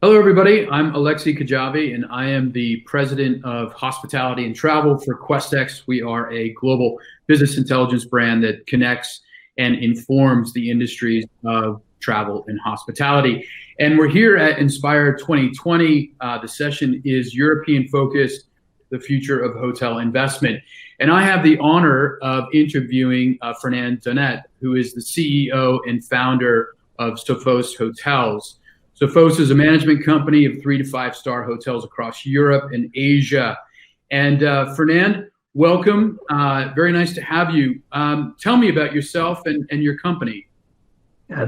Hello, everybody. I'm Alexi Khajavi, and I am the president of hospitality and travel for Questex. We are a global business intelligence brand that connects and informs the industries of travel and hospitality. And we're here at Inspire 2020. The session is European focused, the future of hotel investment. And I have the honor of interviewing Fernand Donnet, who is the CEO and founder of Sophos Hotels. Sophos is a management company of 3 to 5 star hotels across Europe and Asia. And Fernand, welcome. Very nice to have you. Tell me about yourself and your company.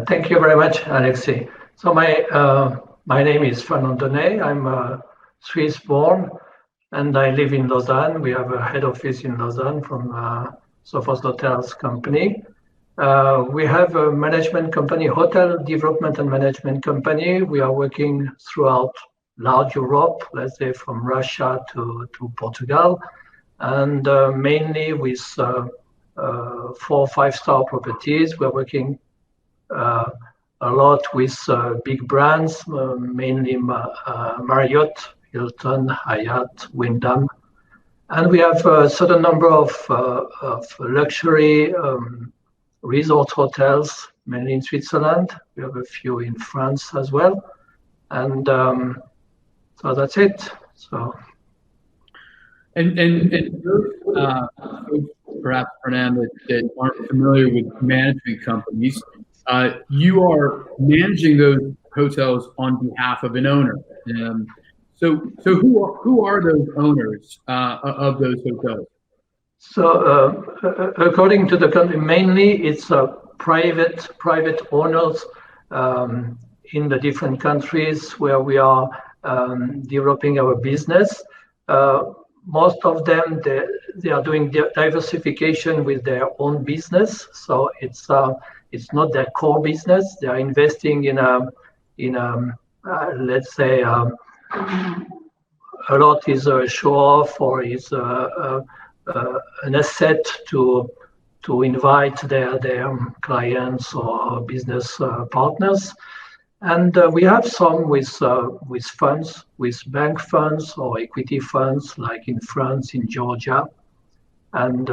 Thank you very much, Alexi. So my name is Fernand Donnet. I'm Swiss born and I live in Lausanne. We have a head office in Lausanne from Sophos Hotels company. We have a management company, hotel development and management company. We are working throughout large Europe, let's say from Russia to Portugal, and mainly with 4 or 5 star properties. We're working a lot with big brands, mainly Marriott, Hilton, Hyatt, Wyndham. And we have a certain number of luxury resort hotels, mainly in Switzerland. We have a few in France as well. And so that's it. So. And perhaps, Fernand, that aren't familiar with management companies, you are managing those hotels on behalf of an owner. So who are those owners of those hotels? So according to the country, mainly it's private owners in the different countries where we are developing our business. Most of them, they are doing diversification with their own business. So it's not their core business. They are investing in let's say a lot is a show off or is an asset to invite their clients or business partners. And we have some with funds, with bank funds or equity funds, like in France, in Georgia. And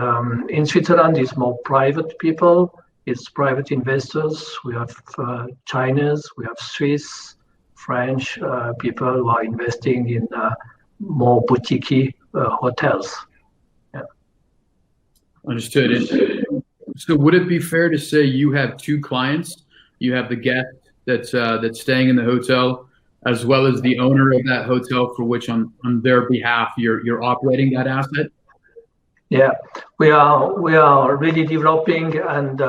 in Switzerland, it's more private people, it's private investors. We have Chinese, we have Swiss, French people who are investing in more boutique hotels. Understood. And so would it be fair to say you have 2 clients? You have the guest that's staying in the hotel, as well as the owner of that hotel for which on their behalf you're operating that asset? Yeah, we are really developing and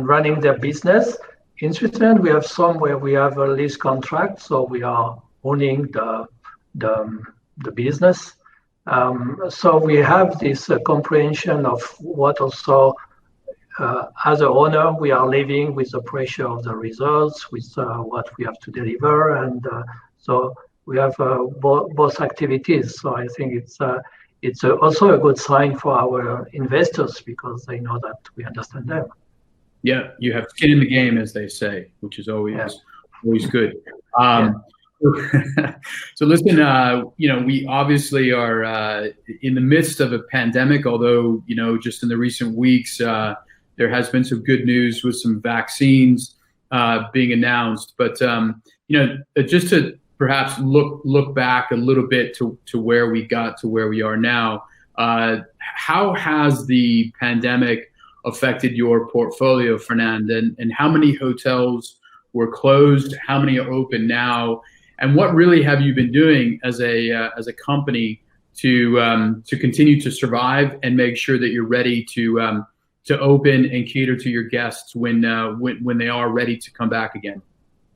running their business. In Switzerland, we have some where we have a lease contract, so we are owning the business. So we have this comprehension of what also, as an owner, we are living with the pressure of the results, with what we have to deliver, and so we have both activities. So I think it's also a good sign for our investors because they know that we understand them. Yeah, you have skin in the game, as they say, which is always good. So listen, we obviously are in the midst of a pandemic, although, just in the recent weeks, there has been some good news with some vaccines being announced. But, just to perhaps look back a little bit to where we got to where we are now, how has the pandemic affected your portfolio, Fernand? And how many hotels were closed? How many are open now? And what really have you been doing as a company to continue to survive and make sure that you're ready to open and cater to your guests when they are ready to come back again?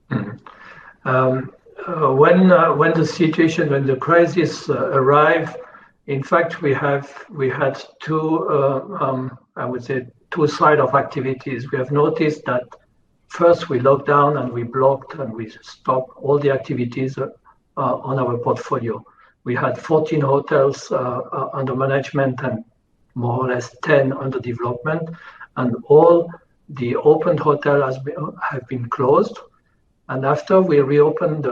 When the crisis arrived, in fact, we had two sides of activities. We have noticed that first we locked down and we blocked and we stopped all the activities on our portfolio. We had 14 hotels under management and more or less 10 under development, and all the opened hotels have been closed. And after we reopened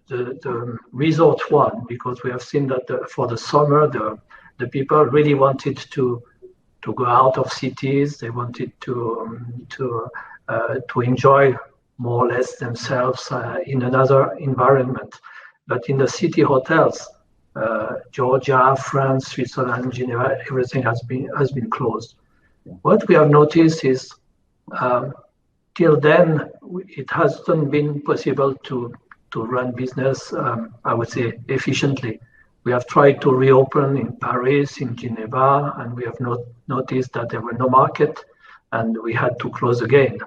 the resort one, because we have seen that for the summer, the people really wanted to go out of cities. They wanted to enjoy more or less themselves in another environment. But in the city hotels, Georgia, France, Switzerland, Geneva, everything has been closed. What we have noticed is till then it hasn't been possible to run business, I would say, efficiently. We have tried to reopen in Paris, in Geneva, and we have noticed that there were no market, and we had to close again,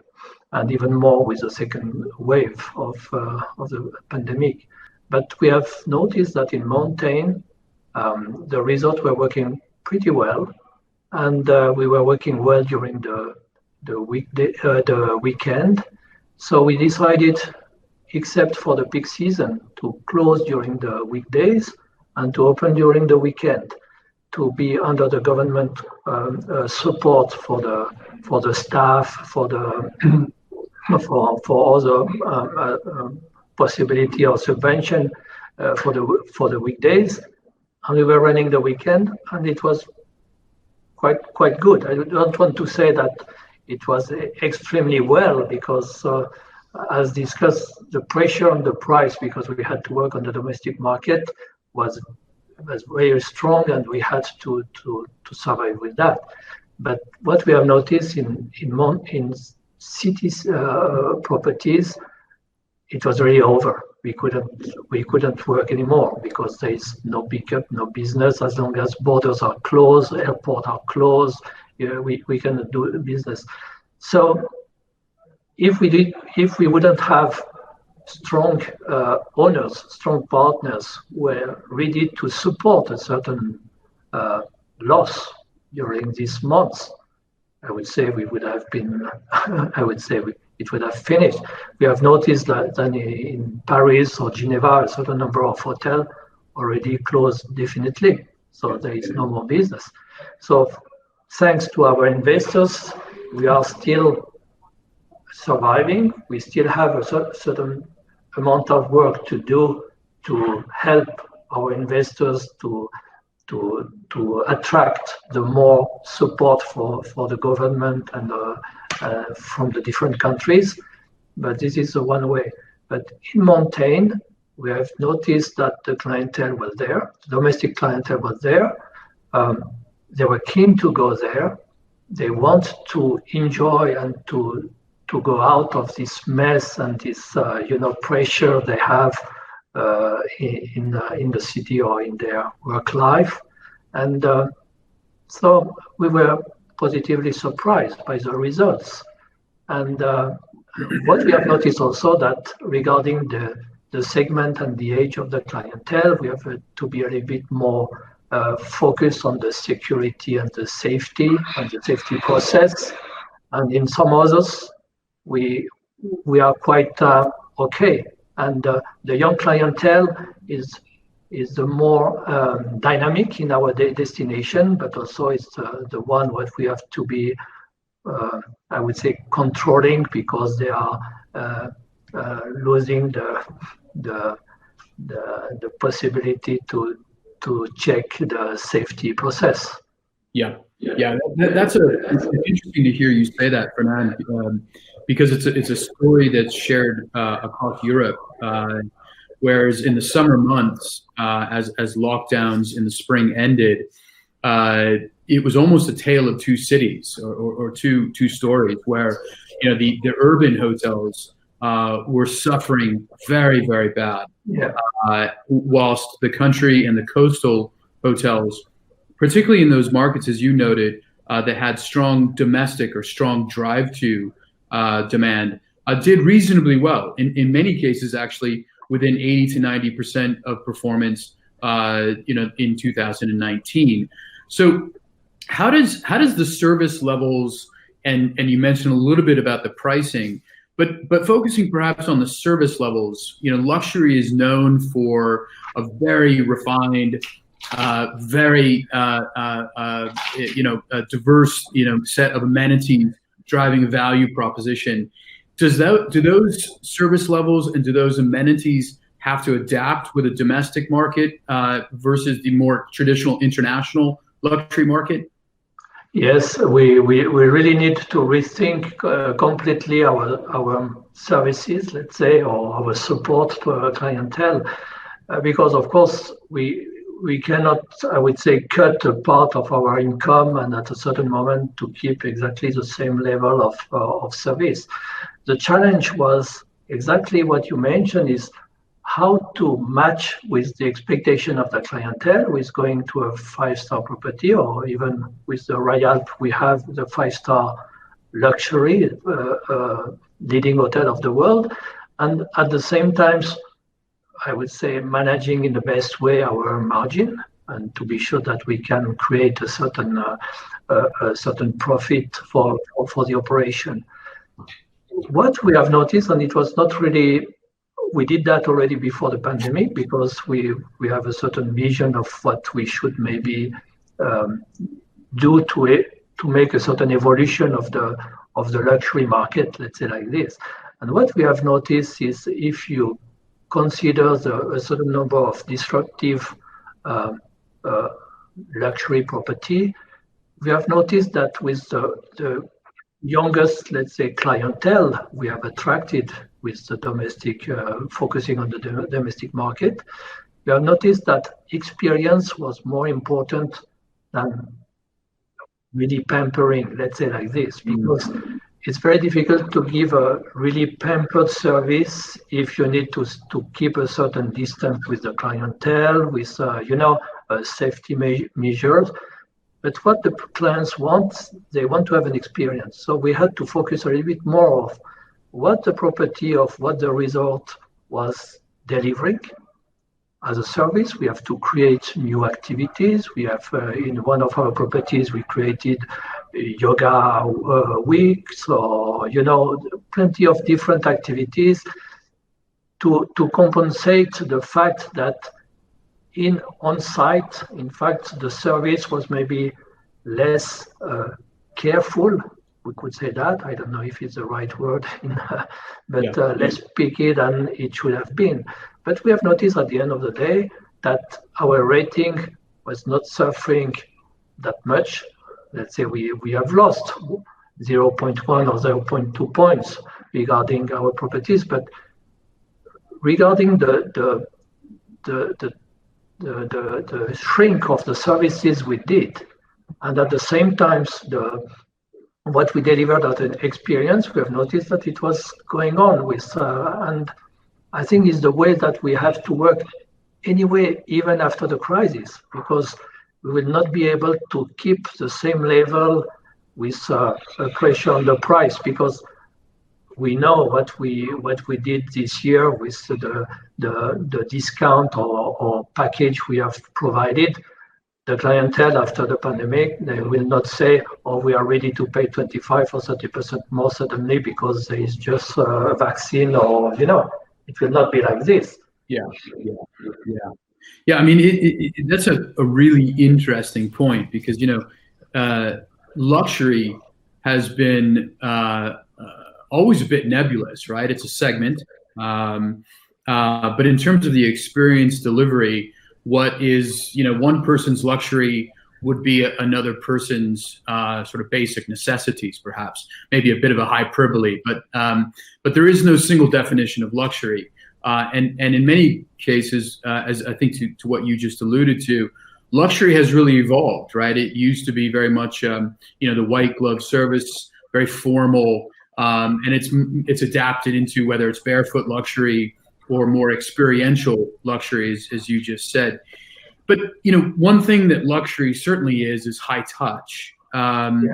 and even more with the second wave of the pandemic. But we have noticed that in Montaigne, the resorts were working pretty well, and we were working well during the weekend. So we decided, except for the peak season, to close during the weekdays and to open during the weekend, to be under the government support for the staff, for other possibility of subvention for the weekdays, and we were running the weekend, and it was quite good. I don't want to say that it was extremely well, because as discussed, the pressure on the price, because we had to work on the domestic market, was very strong, and we had to survive with that. But what we have noticed in cities properties, it was really over. We couldn't work anymore, because there is no pickup, no business. As long as borders are closed, airports are closed, we cannot do business. So if we wouldn't have strong owners, strong partners who were ready to support a certain loss during these months, I would say we would have been, it would have finished. We have noticed that in Paris or Geneva, a certain number of hotels already closed definitely. So there is no more business. So thanks to our investors, we are still surviving. We still have a certain amount of work to do to help our investors to attract the more support for the government and from the different countries. But this is the one way. But in Montaigne, we have noticed that the clientele was there, the domestic clientele was there. They were keen to go there. They want to enjoy and to go out of this mess and this pressure they have in the city or in their work life. And so we were positively surprised by the results. And what we have noticed also, that regarding the segment and the age of the clientele, we have to be a little bit more focused on the security and the safety process. And in some others, we are quite okay. And the young clientele is the more dynamic in our destination, but also it's the one what we have to be, I would say, controlling, because they are losing the possibility to check the safety process. Yeah. It's interesting to hear you say that, Fernand, because it's a story that's shared across Europe. Whereas in the summer months, as lockdowns in the spring ended, it was almost a tale of two cities or two stories, where the urban hotels were suffering very, very bad, whilst the country and the coastal hotels, particularly in those markets, as you noted, that had strong domestic or strong drive-to demand, did reasonably well. In many cases, actually, within 80 to 90% of performance, in 2019. So, how does the service levels, and you mentioned a little bit about the pricing, but focusing perhaps on the service levels, luxury is known for a very refined, very a diverse set of amenities driving a value proposition. Do those service levels and do those amenities have to adapt with a domestic market versus the more traditional international luxury market? Yes, we really need to rethink completely our services, let's say, or our support to our clientele, because of course we cannot, I would say, cut a part of our income and at a certain moment to keep exactly the same level of service. The challenge was exactly what you mentioned, is how to match with the expectation of the clientele who is going to a five-star property, or even with the Royal, we have the five-star luxury leading hotel of the world. And at the same time, I would say, managing in the best way our margin, and to be sure that we can create a certain profit for the operation. What we have noticed, and it was not really, we did that already before the pandemic, because we have a certain vision of what we should maybe do to make a certain evolution of the luxury market, let's say like this. And what we have noticed is, if you consider a certain number of disruptive luxury property, we have noticed that with the youngest, let's say, clientele we have attracted with the domestic, focusing on the domestic market, we have noticed that experience was more important than really pampering, let's say like this, because it's very difficult to give a really pampered service if you need to keep a certain distance with the clientele, with safety measures. But what the clients want, they want to have an experience. So we had to focus a little bit more of what the property, of what the resort was delivering as a service. We have to create new activities. We have, in one of our properties, we created yoga weeks, or, plenty of different activities to compensate the fact that on site, in fact, the service was maybe less careful. We could say that. I don't know if it's the right word, but less picky than it should have been. But we have noticed at the end of the day that our rating was not suffering that much. Let's say we have lost 0.1 or 0.2 points regarding our properties, but regarding the shrink of the services we did, and at the same time what we delivered as an experience, we have noticed that it was going on with, and I think it's the way that we have to work anyway, even after the crisis, because we will not be able to keep the same level with pressure on the price, because we know what we did this year with the discount or package we have provided. The clientele after the pandemic, they will not say, "Oh, we are ready to pay 25 or 30% more suddenly because there is just a vaccine," or it will not be like this. Yeah. I mean, that's a really interesting point, because luxury has been always a bit nebulous, right? It's a segment, but in terms of the experience delivery, what is one person's luxury would be another person's sort of basic necessities, perhaps, maybe a bit of a hyperbole, but there is no single definition of luxury. And in many cases, as I think to what you just alluded to, luxury has really evolved, right? It used to be very much, the white glove service, very formal, and it's adapted into whether it's barefoot luxury or more experiential luxury, as you just said. But one thing that luxury certainly is high touch. And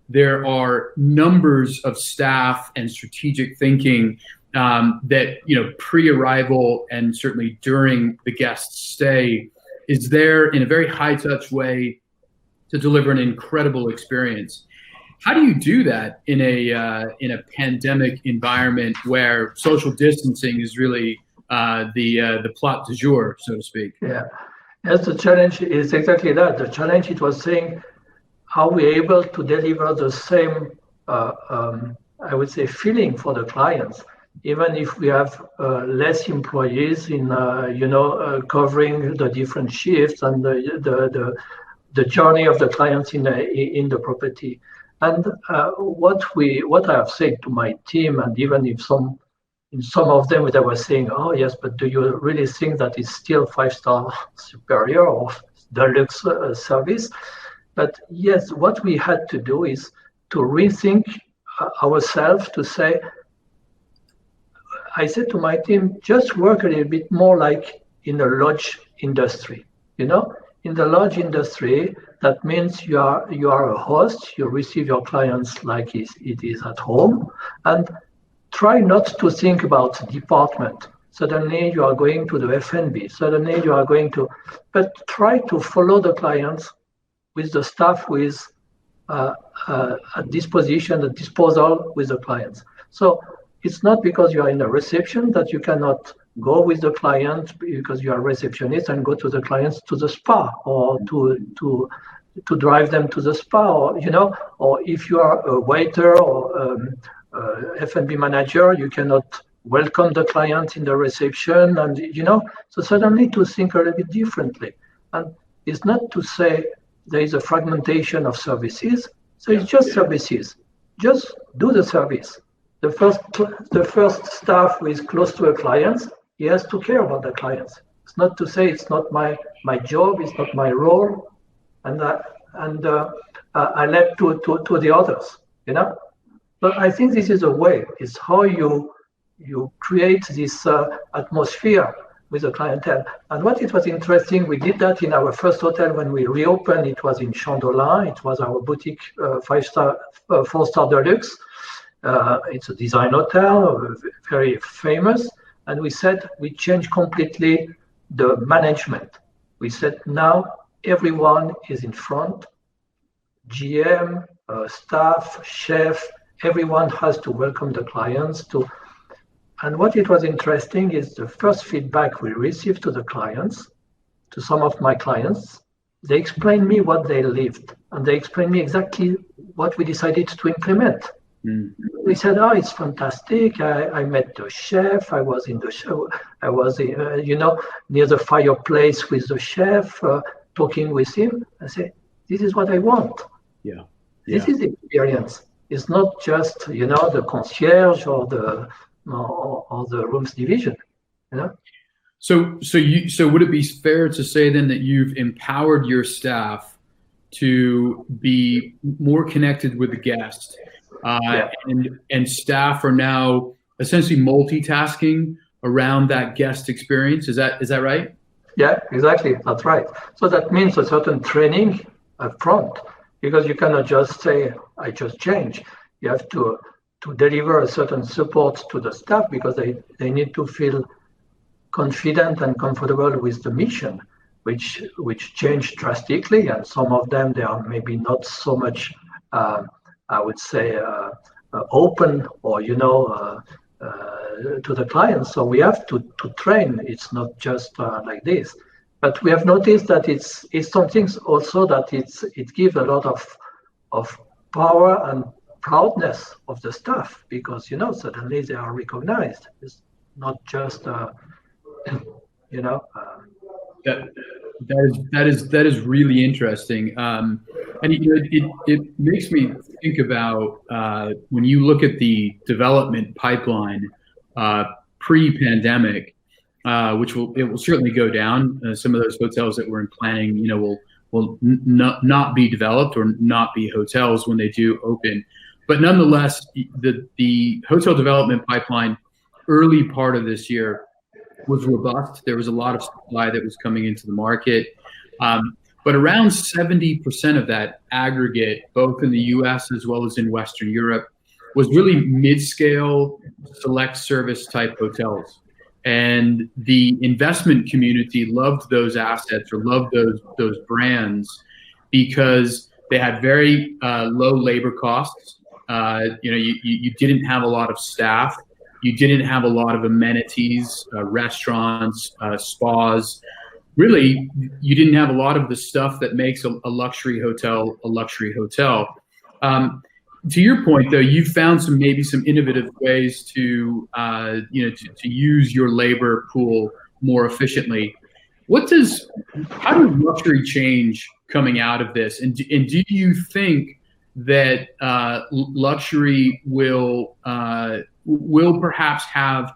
there are numbers of staff and strategic thinking that pre-arrival and certainly during the guest's stay is there in a very high touch way to deliver an incredible experience. How do you do that in a pandemic environment where social distancing is really the plot du jour, so to speak? Yeah, yes, the challenge is exactly that. The challenge, it was saying, how we able to deliver the same, I would say, feeling for the clients. even if we have less employees in covering the different shifts and the journey of the clients in the property. And what I have said to my team, and even if in some of them they were saying, oh yes, but do you really think that it's still 5-star superior or deluxe service? But yes, what we had to do is to rethink ourselves, to say, I said to my team, just work a little bit more like in the lodge industry. In the lodge industry, that means you are a host, you receive your clients like it is at home, and try not to think about department. Suddenly you are going to the F&B, suddenly you are going to, but try to follow the clients with the staff with at disposal with the clients. So it's not because you are in a reception that you cannot go with the client because you are a receptionist and go to the clients to the spa, or to drive them to the spa, or if you are a waiter or F&B manager, you cannot welcome the client in the reception, and so suddenly to think a little bit differently. And it's not to say there is a fragmentation of services, so it's just services. Just do the service. The first staff who is close to a client, he has to care about the clients. It's not to say it's not my job, it's not my role, and I left to the others. But I think this is a way. It's how you create this atmosphere with the clientele. And what it was interesting, we did that in our first hotel when we reopened. It was in Chandolin. It was our boutique 4-star deluxe. It's a design hotel, very famous. And we said we changed completely the management. We said now everyone is in front, GM, staff, chef, everyone has to welcome the clients to. And what it was interesting is the first feedback we received to the clients, to some of my clients, they explained me what they lived, and they explained me exactly what we decided to implement. We said, oh, it's fantastic. I met the chef. I was in the show. I was, near the fireplace with the chef, talking with him. I said, this is what I want. Yeah. This is the experience. It's not just, the concierge or the rooms division. So would it be fair to say then that you've empowered your staff to be more connected with the guest, and staff are now essentially multitasking around that guest experience? Is that right? Yeah, exactly. That's right. So that means a certain training up front, because you cannot just say, I just change. You have to deliver a certain support to the staff, because they need to feel confident and comfortable with the mission, which changed drastically. And some of them, they are maybe not so much, I would say, open or, to the clients. So we have to train. It's not just like this. But we have noticed that it's something also that it gives a lot of power and proudness of the staff, because suddenly they are recognized. It's not just that is really interesting, and it makes me think about when you look at the development pipeline pre-pandemic, which will certainly go down. Some of those hotels that were in planning, will not be developed or not be hotels when they do open. But nonetheless, the hotel development pipeline early part of this year was robust. There was a lot of supply that was coming into the market. But around 70% of that aggregate, both in the US as well as in Western Europe, was really mid-scale, select service type hotels. And the investment community loved those assets or loved those brands because they had very low labor costs. You didn't have a lot of staff. You didn't have a lot of amenities, restaurants, spas. Really, you didn't have a lot of the stuff that makes a luxury hotel a luxury hotel. to your point, though, you've found maybe some innovative ways to to use your labor pool more efficiently. How does luxury change coming out of this? And do you think that luxury will perhaps have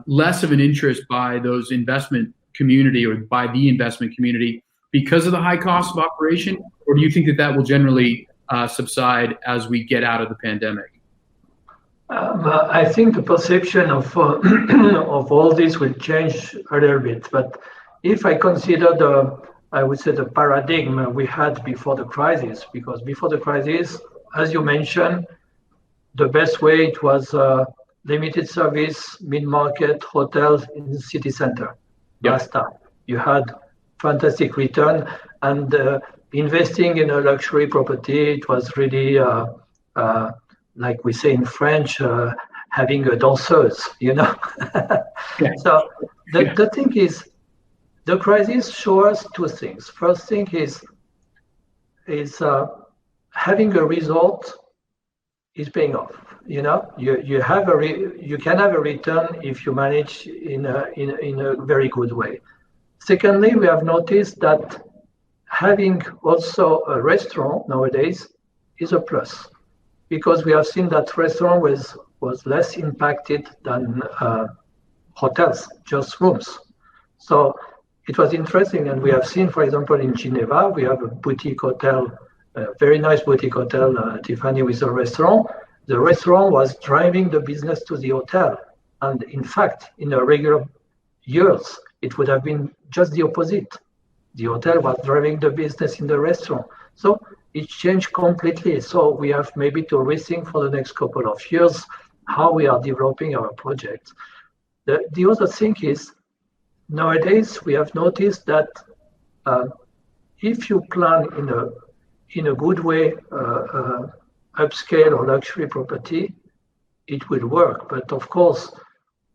less of an interest by those investment community or by the investment community because of the high cost of operation? Or do you think that will generally subside as we get out of the pandemic? I think the perception of of all this will change a little bit. But if I consider I would say the paradigm we had before the crisis, because before the crisis, as you mentioned, the best way it was limited service, mid-market hotels in the city center. Yep. Last time you had fantastic return, and investing in a luxury property, it was really like we say in French, having a danseuse, Yeah. So the thing is, the crisis shows us two things. First thing is having a result is paying off. You can have a return if you manage in a very good way. Secondly, we have noticed that having also a restaurant nowadays is a plus, because we have seen that restaurant was less impacted than hotels, just rooms. So it was interesting, and we have seen, for example, in Geneva, we have a boutique hotel, a very nice boutique hotel, Tiffany, with a restaurant. The restaurant was driving the business to the hotel, and in fact, in the regular years, it would have been just the opposite. The hotel was driving the business in the restaurant. So it changed completely. So we have maybe to rethink for the next couple of years how we are developing our projects. The other thing is, nowadays we have noticed that if you plan in a good way upscale or luxury property, it will work. But of course,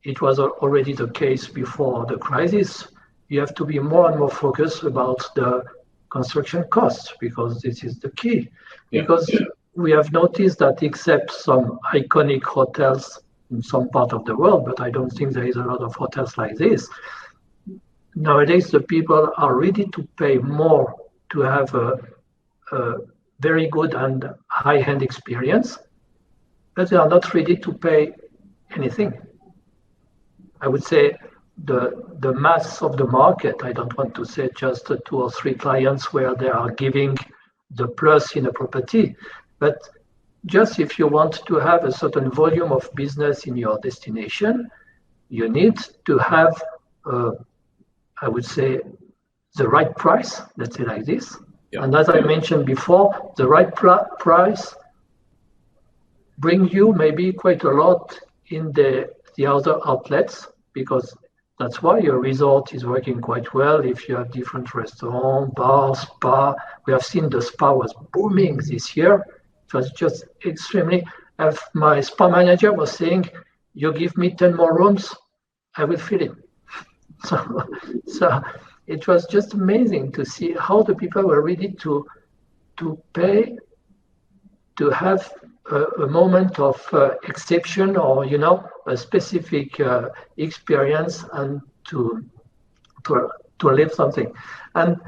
it was already the case before the crisis. You have to be more and more focused about the construction costs, because this is the key. Because we have noticed that except some iconic hotels in some part of the world, but I don't think there is a lot of hotels like this. Nowadays, the people are ready to pay more to have a very good and high-end experience, but they are not ready to pay anything. I would say the mass of the market, I don't want to say just 2 or 3 clients where they are giving the plus in a property, but just if you want to have a certain volume of business in your destination, you need to have, I would say, the right price, let's say like this. Yeah. And as I mentioned before, the right price bring you maybe quite a lot in the other outlets, because that's why your resort is working quite well. If you have different restaurants, bars, spa, we have seen the spa was booming this year. It was just extremely. My spa manager was saying, "You give me 10 more rooms, I will fill it." So it was just amazing to see how the people were ready to pay to have a moment of exception, or a specific experience, and to live something. And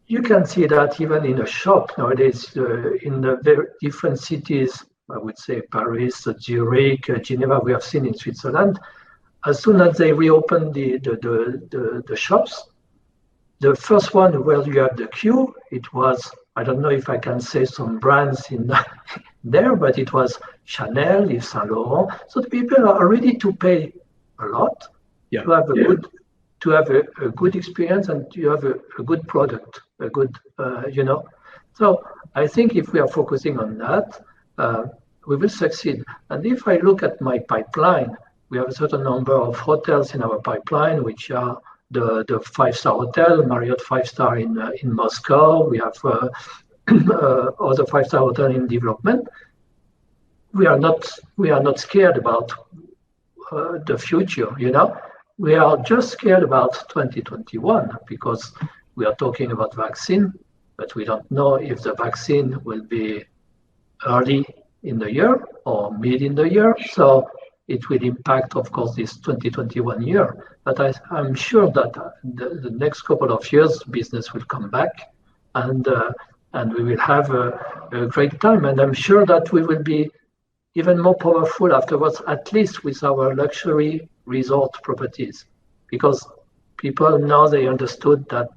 you can see that even in a shop nowadays, in the very different cities, I would say Paris, Zurich, Geneva, we have seen in Switzerland, as soon as they reopen the shops, the first one where you have the queue, it was, I don't know if I can say some brands in there, but it was Chanel, Yves Saint Laurent. So the people are ready to pay a lot to have a good experience, and to have a good product, a good, So I think if we are focusing on that, we will succeed. And if I look at my pipeline, we have a certain number of hotels in our pipeline, which are the 5-star hotel, Marriott 5-star in Moscow. We have other 5-star hotel in development. We are not scared about the future. We are just scared about 2021, because we are talking about vaccine, but we don't know if the vaccine will be early in the year or mid in the year. So it will impact, of course, this 2021 year. But I'm sure that the next couple of years, business will come back, and we will have a great time. And I'm sure that we will be even more powerful afterwards, at least with our luxury resort properties, because people now they understood that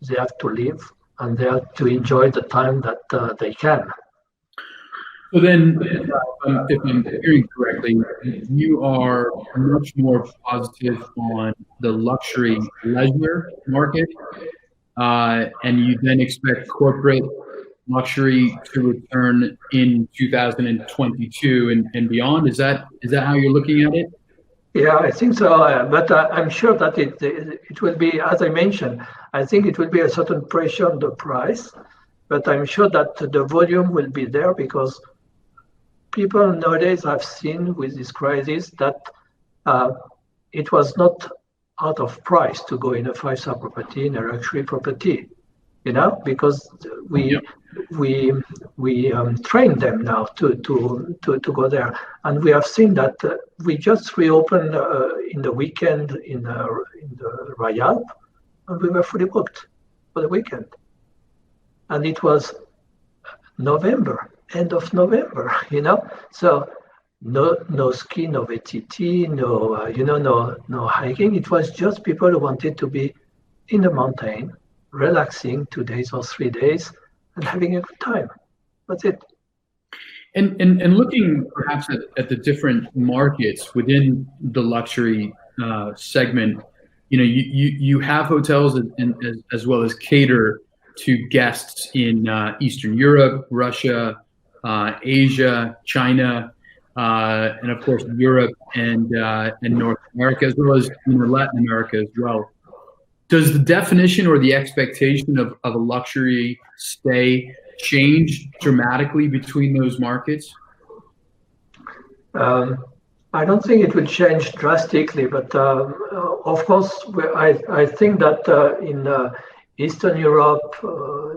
they have to live and they have to enjoy the time that they can. So then, if I'm hearing correctly, you are much more positive on the luxury leisure market, and you then expect corporate luxury to return in 2022 and beyond. Is that how you're looking at it? Yeah, I think so. But I'm sure that it will be, as I mentioned, I think it will be a certain pressure on the price, but I'm sure that the volume will be there because people nowadays have seen with this crisis that it was not out of price to go in a five-star property, in a luxury property, because we train them now to go there, and we have seen that we just reopened in the weekend in the Royal, and we were fully booked for the weekend, and it was November, end of November, so no ski, no VTT, no hiking. It was just people who wanted to be in the mountain, relaxing 2 days or 3 days and having a good time. That's it. And looking perhaps at the different markets within the luxury segment, you have hotels as well as cater to guests in Eastern Europe, Russia, Asia, China, and of course Europe and North America, as well as Latin America as well. Does the definition or the expectation of a luxury stay change dramatically between those markets? I don't think it will change drastically, but of course, I think that in Eastern Europe,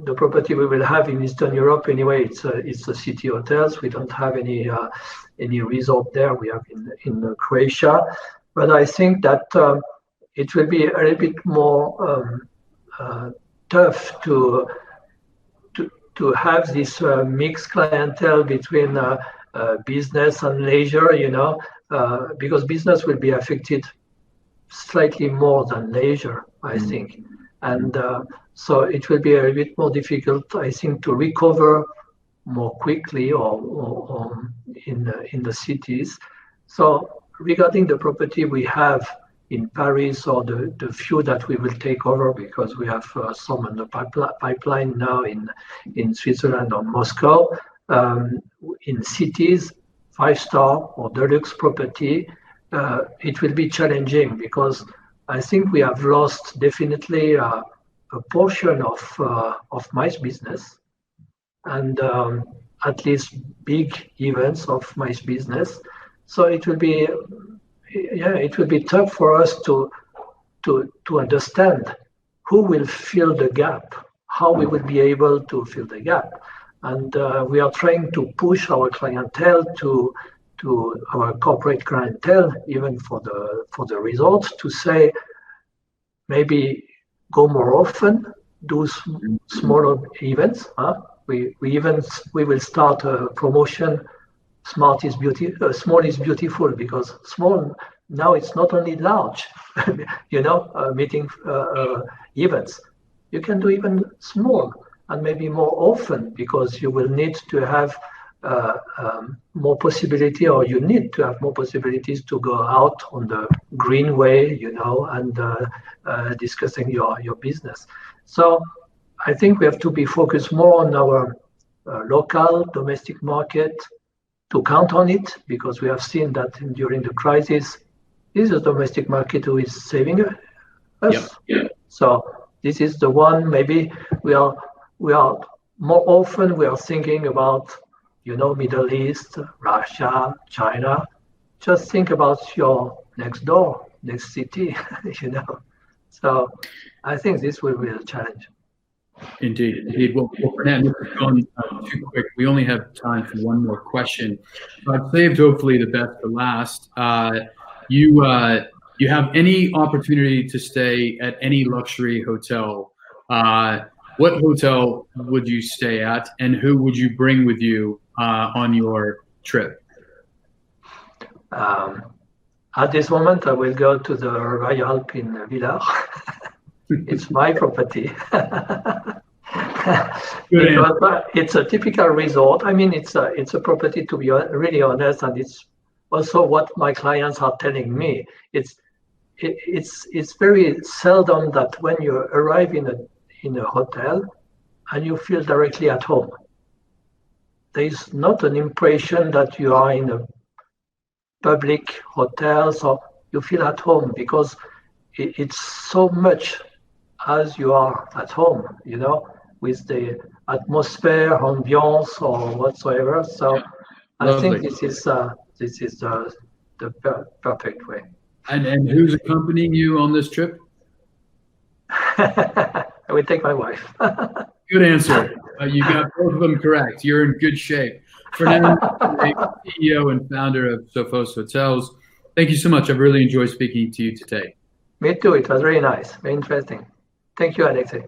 the property we will have in Eastern Europe anyway, it's the city hotels. We don't have any resort there. We have in Croatia, but I think that it will be a little bit more tough to have this mixed clientele between business and leisure, because business will be affected slightly more than leisure, I think. And so it will be a little bit more difficult, I think, to recover more quickly or in the cities. So regarding the property we have in Paris or the few that we will take over, because we have some on the pipeline now in Switzerland or Moscow, in cities, 5-star or deluxe property, it will be challenging because I think we have lost definitely a portion of MICE business and at least big events of MICE business. So it will be tough for us to understand who will fill the gap, how we will be able to fill the gap. And we are trying to push our clientele to our corporate clientele, even for the resorts, to say maybe go more often, do smaller events. We will start a promotion. Small is beautiful, because small now it's not only large, meeting events. You can do even small and maybe more often, because you will need to have more possibility, or you need to have more possibilities to go out on the green way, and discussing your business. So I think we have to be focused more on our local domestic market, to count on it, because we have seen that during the crisis, this is a domestic market who is saving us. Yep. So this is the one. Maybe we are more often we are thinking about Middle East, Russia, China. Just think about your next door, next city. So I think this will be a challenge. Indeed, indeed. Well, Fernand, this has gone too quick. We only have time for one more question. So I've saved hopefully the best for last. You have any opportunity to stay at any luxury hotel? What hotel would you stay at, and who would you bring with you on your trip? At this moment, I will go to the Royal in Villars. It's my property. It's a typical resort. I mean, it's a property, to be really honest, and it's also what my clients are telling me. It's very seldom that when you arrive in a hotel and you feel directly at home. There is not an impression that you are in a public hotel, so you feel at home, because it's so much as you are at home, with the atmosphere, ambiance, or whatsoever. So yeah. I think this is the perfect way. And who's accompanying you on this trip? I will take my wife. Good answer. You got both of them correct. You're in good shape. Fernand, CEO and founder of Sophos Hotels, thank you so much. I've really enjoyed speaking to you today. Me too. It was very nice, very interesting. Thank you, Alexi.